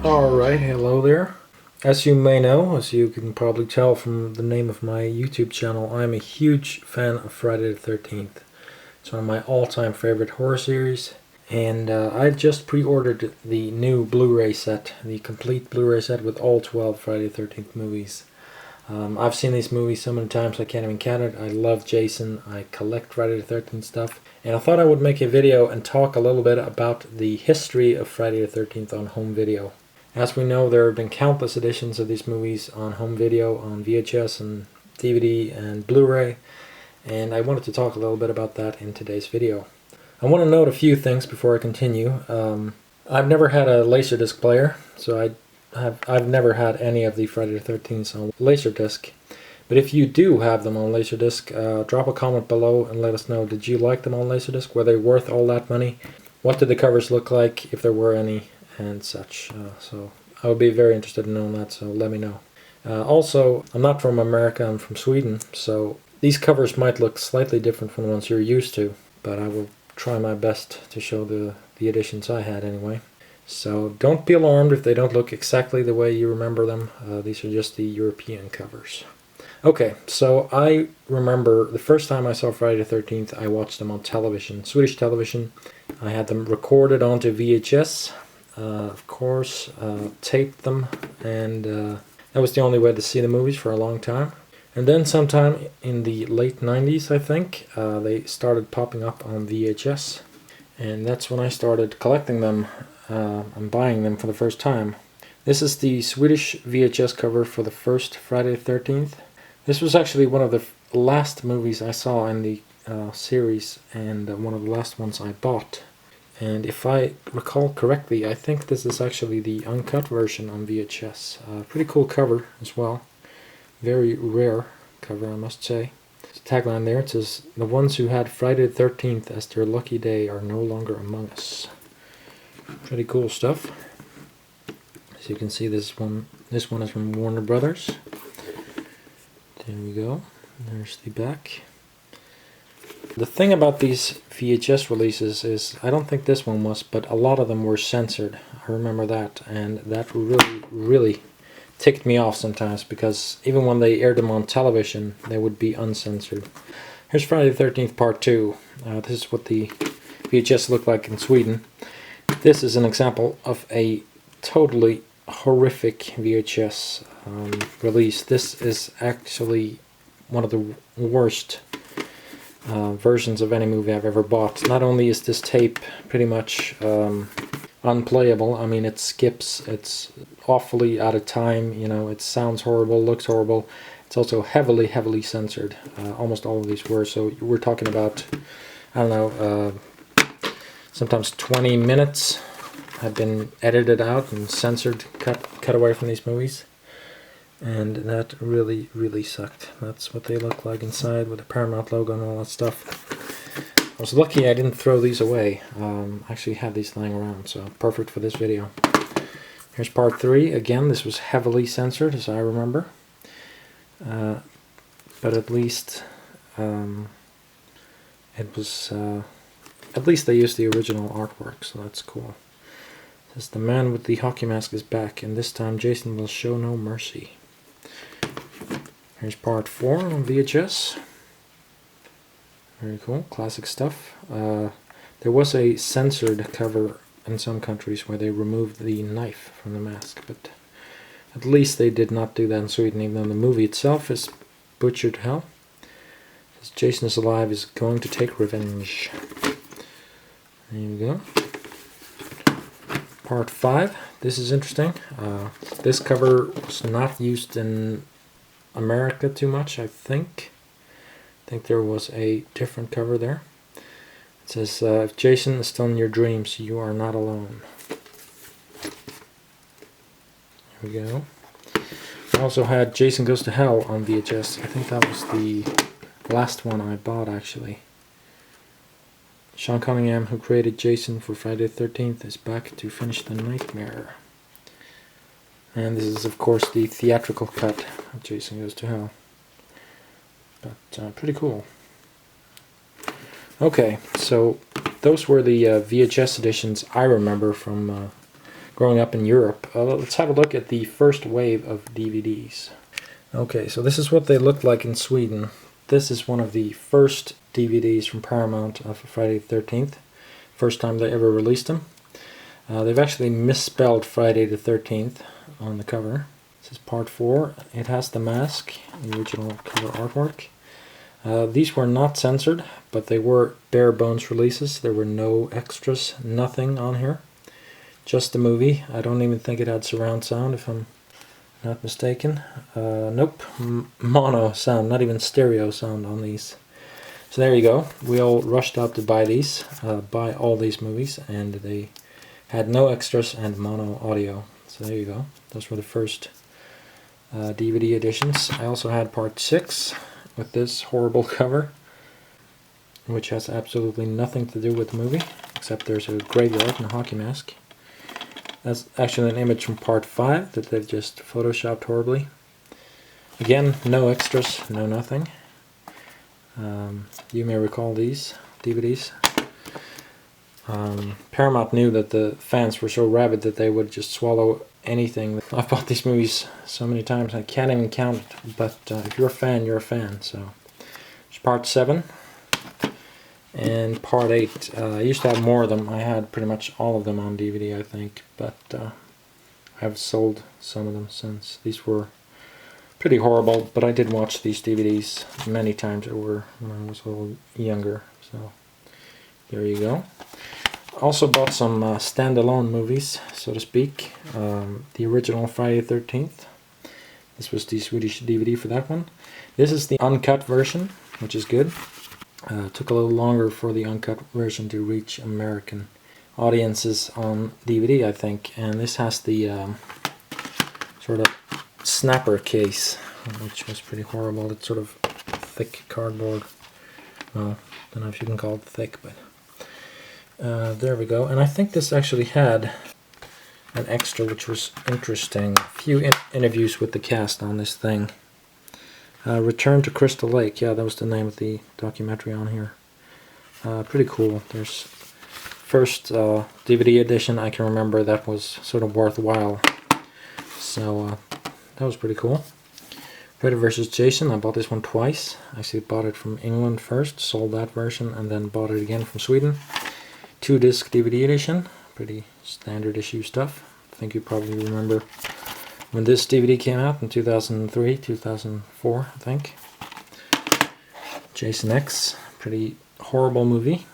Alright, hello there. As you may know, as you can probably tell from the name of my YouTube channel, I'm a huge fan of Friday the 13th. It's one of my all-time favorite horror series. And I just pre-ordered the new Blu-ray set, the complete Blu-ray set with all 12 Friday the 13th movies. I've seen these movies so many times I can't even count it. I love Jason, I collect Friday the 13th stuff. And I thought I would make a video and talk a little bit about the history of Friday the 13th on home video. As we know, there have been countless editions of these movies on home video, on VHS and DVD and Blu-ray, and I wanted to talk a little bit about that in today's video. I want to note a few things before I continue. I've never had a Laserdisc player, so I've never had any of the Friday the 13th on Laserdisc. But if you do have them on Laserdisc, drop a comment below and let us know, did you like them on Laserdisc? Were they worth all that money? What did the covers look like, if there were any, and such. So I would be very interested in knowing that, so let me know. Also, I'm not from America, I'm from Sweden, so these covers might look slightly different from the ones you're used to, but I will try my best to show the editions I had anyway. So don't be alarmed if they don't look exactly the way you remember them. These are just the European covers. Okay, so I remember the first time I saw Friday the 13th, I watched them on television, Swedish television. I had them recorded onto VHS, of course, taped them, and that was the only way to see the movies for a long time. And then sometime in the late 90s, I think, they started popping up on VHS, and that's when I started collecting them and buying them for the first time. This is the Swedish VHS cover for the first Friday the 13th. This was actually one of the last movies I saw in the series, and one of the last ones I bought. And if I recall correctly, I think this is actually the uncut version on VHS. Pretty cool cover as well. Very rare cover, I must say. There's a tagline there. It says, "The ones who had Friday the 13th as their lucky day are no longer among us." Pretty cool stuff. As you can see, this one is from Warner Brothers. There we go. There's the back. The thing about these VHS releases is, I don't think this one was, but a lot of them were censored. I remember that, and that really ticked me off sometimes, because even when they aired them on television, they would be uncensored. Here's Friday the 13th Part 2. This is what the VHS looked like in Sweden. This is an example of a totally horrific VHS release. This is actually one of the worst versions of any movie I've ever bought. Not only is this tape pretty much unplayable, I mean, it skips, it's awfully out of time, you know, it sounds horrible, looks horrible. It's also heavily censored. Almost all of these were, so we're talking about, I don't know, sometimes 20 minutes have been edited out and censored, cut away from these movies. And that really sucked. That's what they look like inside with the Paramount logo and all that stuff. I was lucky I didn't throw these away. I actually had these lying around, so perfect for this video. Here's Part 3. Again, this was heavily censored, as I remember. But at least it was... at least they used the original artwork, so that's cool. It says, "The man with the hockey mask is back, and this time Jason will show no mercy." Here's Part 4 on VHS. Very cool, classic stuff. There was a censored cover in some countries where they removed the knife from the mask, but at least they did not do that in Sweden, even though the movie itself is butchered to hell. It says, "Jason is alive, is going to take revenge." There you go. Part 5. This is interesting. This cover was not used in America too much, I think. I think there was a different cover there. It says, "If Jason is still in your dreams, you are not alone." There we go. I also had Jason Goes to Hell on VHS. I think that was the last one I bought, actually. Sean Cunningham, who created Jason for Friday the 13th, is back to finish the nightmare. And this is, of course, the theatrical cut of Jason Goes to Hell. But pretty cool. Okay, so those were the VHS editions I remember from growing up in Europe. Let's have a look at the first wave of DVDs. Okay, so this is what they looked like in Sweden. This is one of the first DVDs from Paramount for Friday the 13th. First time they ever released them. They've actually misspelled Friday the 13th on the cover. This is part 4. It has the mask, the original cover artwork. These were not censored, but they were bare bones releases. There were no extras, nothing on here. Just the movie. I don't even think it had surround sound, if I'm not mistaken. Nope, mono sound, not even stereo sound on these. So there you go. We all rushed out to buy these, buy all these movies, and they had no extras and mono audio. So there you go. Those were the first DVD editions. I also had part 6 with this horrible cover, which has absolutely nothing to do with the movie, except there's a graveyard and a hockey mask. That's actually an image from part 5 that they've just photoshopped horribly. Again, no extras, no nothing. You may recall these DVDs. Paramount knew that the fans were so rabid that they would just swallow anything. I've bought these movies so many times I can't even count it, but if you're a fan, you're a fan. So it's part 7 and part 8. I used to have more of them. I had pretty much all of them on DVD, I think, but I've sold some of them since. These were pretty horrible, but I did watch these DVDs many times over when I was a little younger. So there you go. Also bought some standalone movies, so to speak. The original Friday the 13th. This was the Swedish DVD for that one. This is the uncut version, which is good. Took a little longer for the uncut version to reach American audiences on DVD, I think. And this has the sort of snapper case, which was pretty horrible. It's sort of thick cardboard. Well, I don't know if you can call it thick, but there we go. And I think this actually had an extra which was interesting. A few interviews with the cast on this thing. Return to Crystal Lake. Yeah, that was the name of the documentary on here. Pretty cool. There's first DVD edition I can remember that was sort of worthwhile. So that was pretty cool. Freddy vs. Jason. I bought this one twice. I actually bought it from England first, sold that version, and then bought it again from Sweden. 2-disc DVD edition. Pretty standard issue stuff. I think you probably remember when this DVD came out in 2003, 2004, I think. Jason X, pretty horrible movie,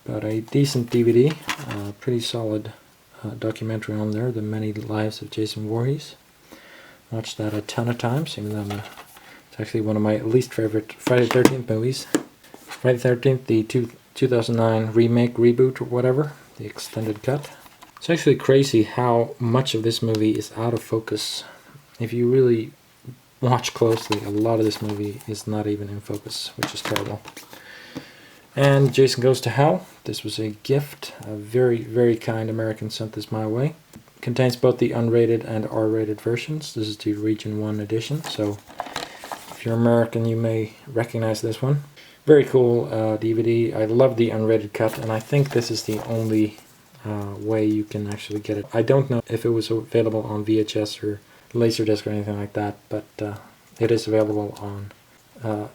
but a decent DVD, pretty solid documentary on there, The Many Lives of Jason Voorhees. Watched that a ton of times, even though it's actually one of my least favorite Friday the 13th movies. Friday the 13th, the 2009 remake, reboot, or whatever, the extended cut. It's actually crazy how much of this movie is out of focus. If you really watch closely, a lot of this movie is not even in focus, which is terrible. And Jason Goes to Hell. This was a gift. A very, very kind American sent this my way. Contains both the unrated and R-rated versions. This is the Region 1 edition, so if you're American you may recognize this one. Very cool DVD. I love the unrated cut, and I think this is the only way you can actually get it. I don't know if it was available on VHS or Laserdisc or anything like that, but it is available on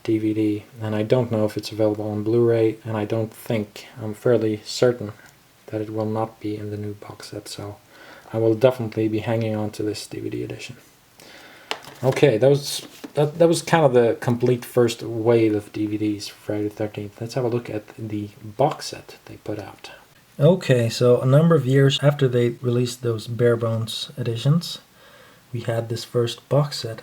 DVD, and I don't know if it's available on Blu-ray, and I don't think, I'm fairly certain that it will not be in the new box set, so I will definitely be hanging on to this DVD edition. Okay, that was kind of the complete first wave of DVDs for Friday the 13th. Let's have a look at the box set they put out. Okay, so a number of years after they released those bare bones editions, we had this first box set.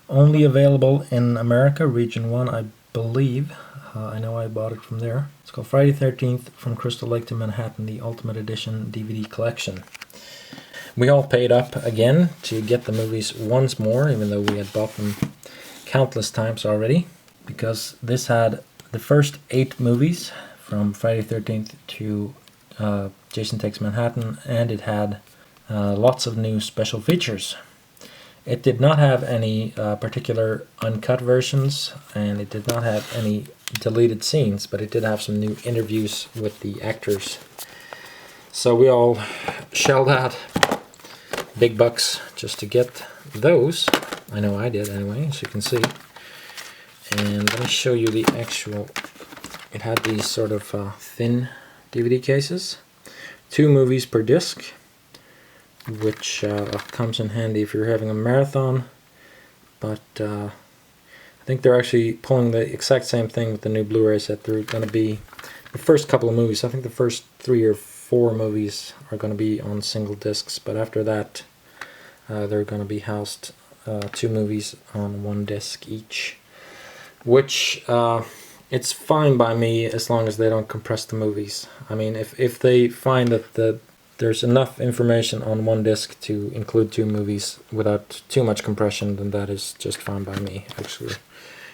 Only available in America, Region 1, I believe. I know I bought it from there. It's called Friday the 13th From Crystal Lake to Manhattan, the Ultimate Edition DVD Collection. We all paid up again to get the movies once more, even though we had bought them countless times already, because this had the first 8 movies from Friday the 13th to Jason Takes Manhattan, and it had lots of new special features. It did not have any particular uncut versions, and it did not have any deleted scenes, but it did have some new interviews with the actors. So we all shelled out big bucks just to get those. I know I did anyway, as you can see. And let me show you the actual... It had these sort of thin DVD cases. 2 movies per disc, which comes in handy if you're having a marathon. But I think they're actually pulling the exact same thing with the new Blu-rays, that they're going to be the first couple of movies. I think the first 3 or 4 movies are going to be on single discs, but after that they're going to be housed 2 movies on 1 disc each, which it's fine by me as long as they don't compress the movies. I mean, if they find that there's enough information on 1 disc to include 2 movies without too much compression, then that is just fine by me, actually.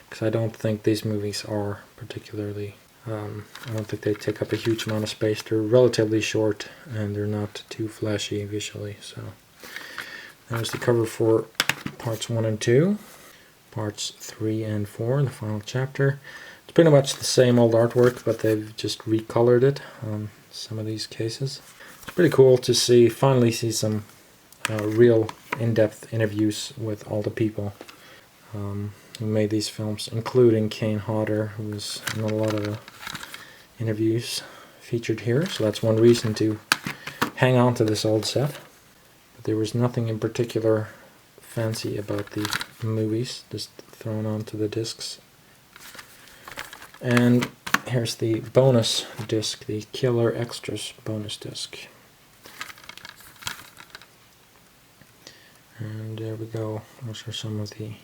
Because I don't think these movies are particularly... I don't think they take up a huge amount of space. They're relatively short, and they're not too flashy visually. So that was the cover for parts 1 and 2. Parts 3 and 4, the final chapter. It's pretty much the same old artwork, but they've just recolored it on some of these cases. It's pretty cool to finally see some real in-depth interviews with all the people who made these films, including Kane Hodder, who was in a lot of the interviews featured here. So that's one reason to hang on to this old set. But there was nothing in particular fancy about the movies, just thrown onto the discs. And here's the bonus disc, the Killer Extras bonus disc. And there we go. Those are some of the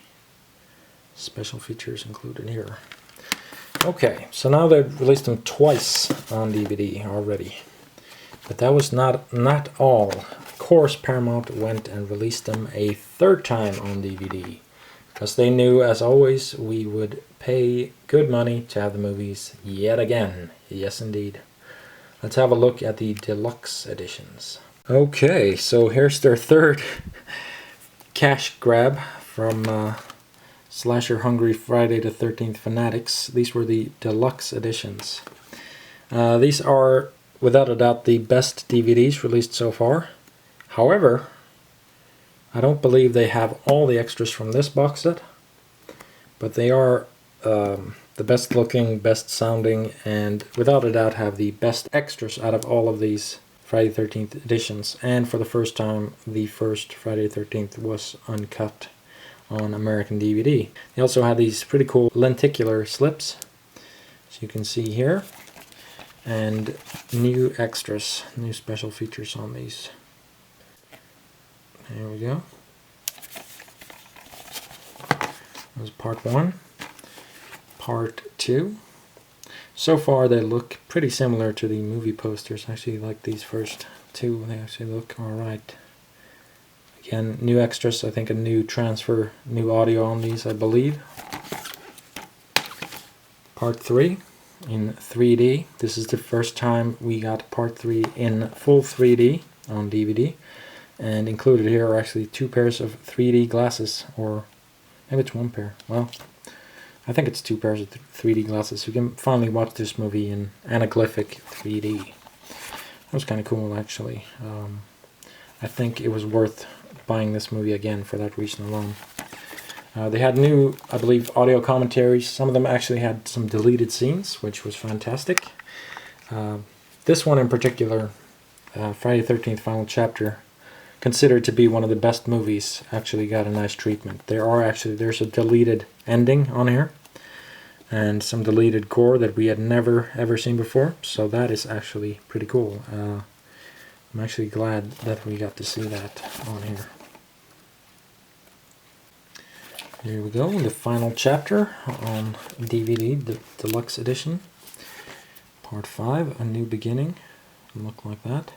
special features included here. Okay, so now they've released them twice on DVD already. But that was not all. Of course, Paramount went and released them a 3rd time on DVD. Because they knew, as always, we would pay good money to have the movies yet again. Yes, indeed. Let's have a look at the deluxe editions. Okay, so here's their 3rd cash grab from Slasher Hungry Friday the 13th Fanatics. These were the deluxe editions. These are, without a doubt, the best DVDs released so far. However, I don't believe they have all the extras from this box set, but they are the best looking, best sounding, and without a doubt have the best extras out of all of these Friday the 13th editions. And for the first time, the first Friday the 13th was uncut on American DVD. They also had these pretty cool lenticular slips, as you can see here, and new extras, new special features on these. There we go. That was part 1. Part 2. So far they look pretty similar to the movie posters. I actually like these first 2. They actually look alright. Again, new extras. I think a new transfer, new audio on these, I believe. Part 3 in 3D. This is the first time we got part 3 in full 3D on DVD. And included here are actually 2 pairs of 3D glasses, or maybe it's 1 pair. Well, I think it's 2 pairs of 3D glasses. You can finally watch this movie in anaglyphic 3D. That was kind of cool, actually. I think it was worth buying this movie again for that reason alone. They had new, I believe, audio commentaries. Some of them actually had some deleted scenes, which was fantastic. This one in particular, Friday the 13th Final Chapter, considered to be one of the best movies, actually got a nice treatment. There's a deleted ending on here, and some deleted gore that we had never ever seen before, so that is actually pretty cool. I'm actually glad that we got to see that on here. Here we go, the final chapter on DVD, the deluxe edition. Part 5, A New Beginning. Look like that.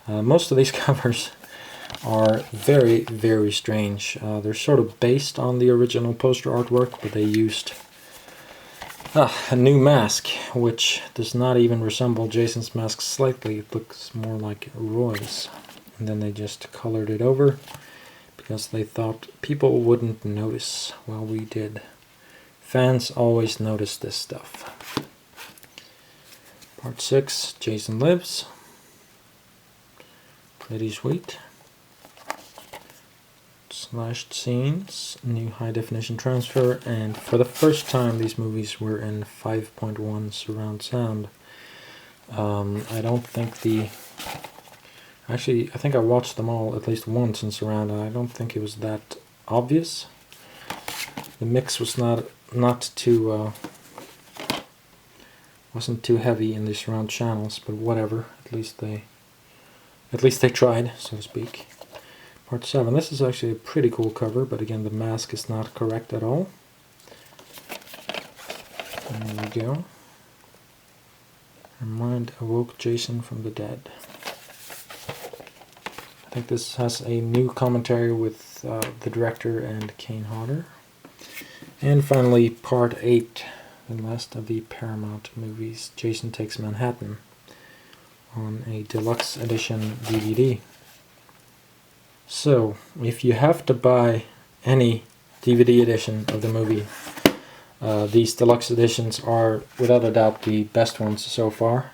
Most of these covers are very, very strange. They're sort of based on the original poster artwork, but they used a new mask, which does not even resemble Jason's mask slightly. It looks more like Roy's. And then they just colored it over because they thought people wouldn't notice. Well, we did. Fans always notice this stuff. Part 6, Jason Lives. Pretty sweet. Slashed scenes, new high definition transfer, and for the first time these movies were in 5.1 surround sound. I don't think actually I think I watched them all at least once in surround, and I don't think it was that obvious. The mix was not too wasn't too heavy in the surround channels, but whatever, at least they tried, so to speak. Part 7. This is actually a pretty cool cover, but again the mask is not correct at all. There we go. Her mind awoke Jason from the dead. I think this has a new commentary with the director and Kane Hodder. And finally, Part 8, the last of the Paramount movies, Jason Takes Manhattan, on a Deluxe Edition DVD. So, if you have to buy any DVD edition of the movie, these Deluxe Editions are without a doubt the best ones so far.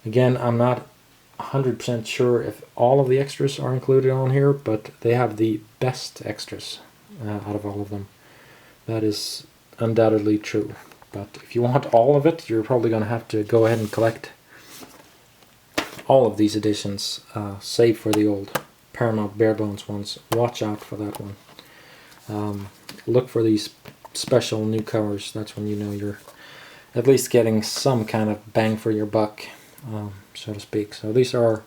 Again, I'm not 100% sure if all of the extras are included on here, but they have the best extras out of all of them. That is undoubtedly true. But if you want all of it, you're probably going to have to go ahead and collect all of these editions, save for the old Paramount bare bones ones. Watch out for that one. Look for these special new covers. That's when you know you're at least getting some kind of bang for your buck, so to speak. So these are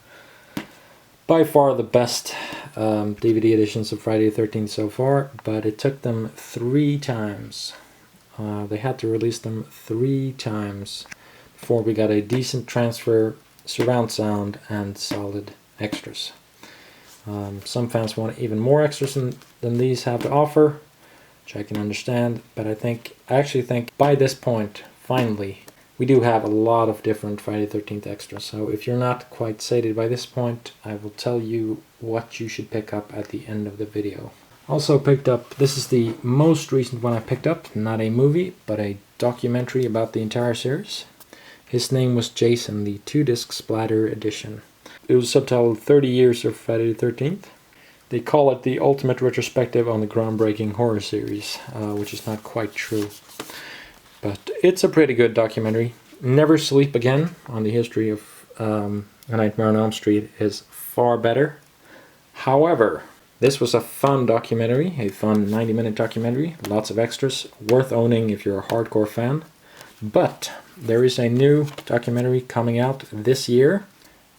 by far the best DVD editions of Friday the 13th so far, but it took them 3 times. They had to release them 3 times before we got a decent transfer, surround sound, and solid extras. Some fans want even more extras than these have to offer, which I can understand, but I actually think by this point, finally, we do have a lot of different Friday the 13th extras. So if you're not quite sated by this point, I will tell you what you should pick up at the end of the video. Also picked up, this is the most recent one I picked up, not a movie, but a documentary about the entire series. His name was Jason, the 2-disc splatter edition. It was subtitled 30 Years of Friday the 13th. They call it the ultimate retrospective on the groundbreaking horror series, which is not quite true. But it's a pretty good documentary. Never Sleep Again on the history of A Nightmare on Elm Street is far better. However, this was a fun documentary, a fun 90-minute documentary, lots of extras, worth owning if you're a hardcore fan. But there is a new documentary coming out this year.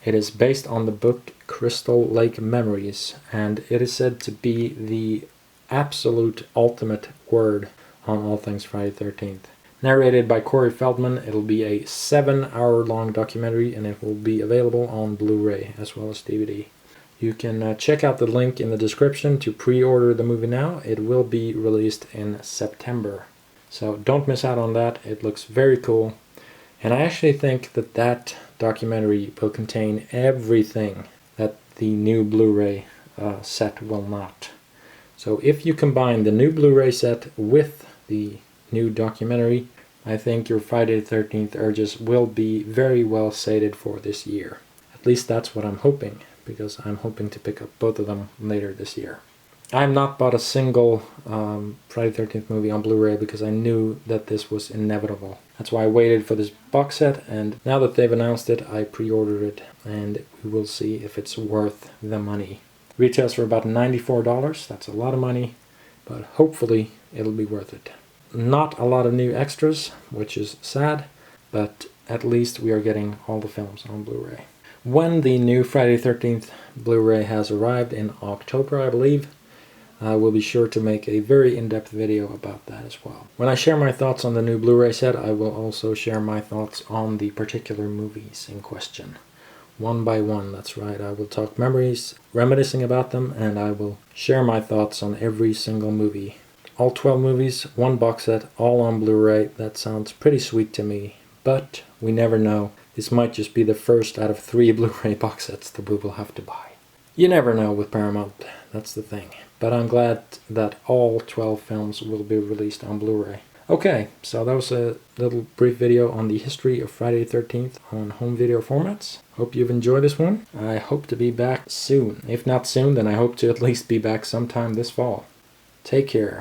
It is based on the book Crystal Lake Memories, and it is said to be the absolute ultimate word on all things Friday the 13th. Narrated by Corey Feldman, it'll be a 7-hour-long documentary, and it will be available on Blu-ray as well as DVD. You can check out the link in the description to pre-order the movie now. It will be released in September. So don't miss out on that. It looks very cool. And I actually think that documentary will contain everything that the new Blu-ray set will not. So if you combine the new Blu-ray set with the new documentary, I think your Friday the 13th urges will be very well sated for this year. At least that's what I'm hoping, because I'm hoping to pick up both of them later this year. I've not bought a single Friday the 13th movie on Blu-ray because I knew that this was inevitable. That's why I waited for this box set, and now that they've announced it, I pre-ordered it, and we will see if it's worth the money. Retails for about $94, that's a lot of money, but hopefully it'll be worth it. Not a lot of new extras, which is sad, but at least we are getting all the films on Blu-ray. When the new Friday the 13th Blu-ray has arrived in October, I believe, I will be sure to make a very in-depth video about that as well. When I share my thoughts on the new Blu-ray set, I will also share my thoughts on the particular movies in question. One by one, that's right. I will talk memories, reminiscing about them, and I will share my thoughts on every single movie. All 12 movies, one box set, all on Blu-ray. That sounds pretty sweet to me, but we never know. This might just be the first out of 3 Blu-ray box sets that we will have to buy. You never know with Paramount, that's the thing. But I'm glad that all 12 films will be released on Blu-ray. Okay, so that was a little brief video on the history of Friday the 13th on home video formats. Hope you've enjoyed this one. I hope to be back soon. If not soon, then I hope to at least be back sometime this fall. Take care.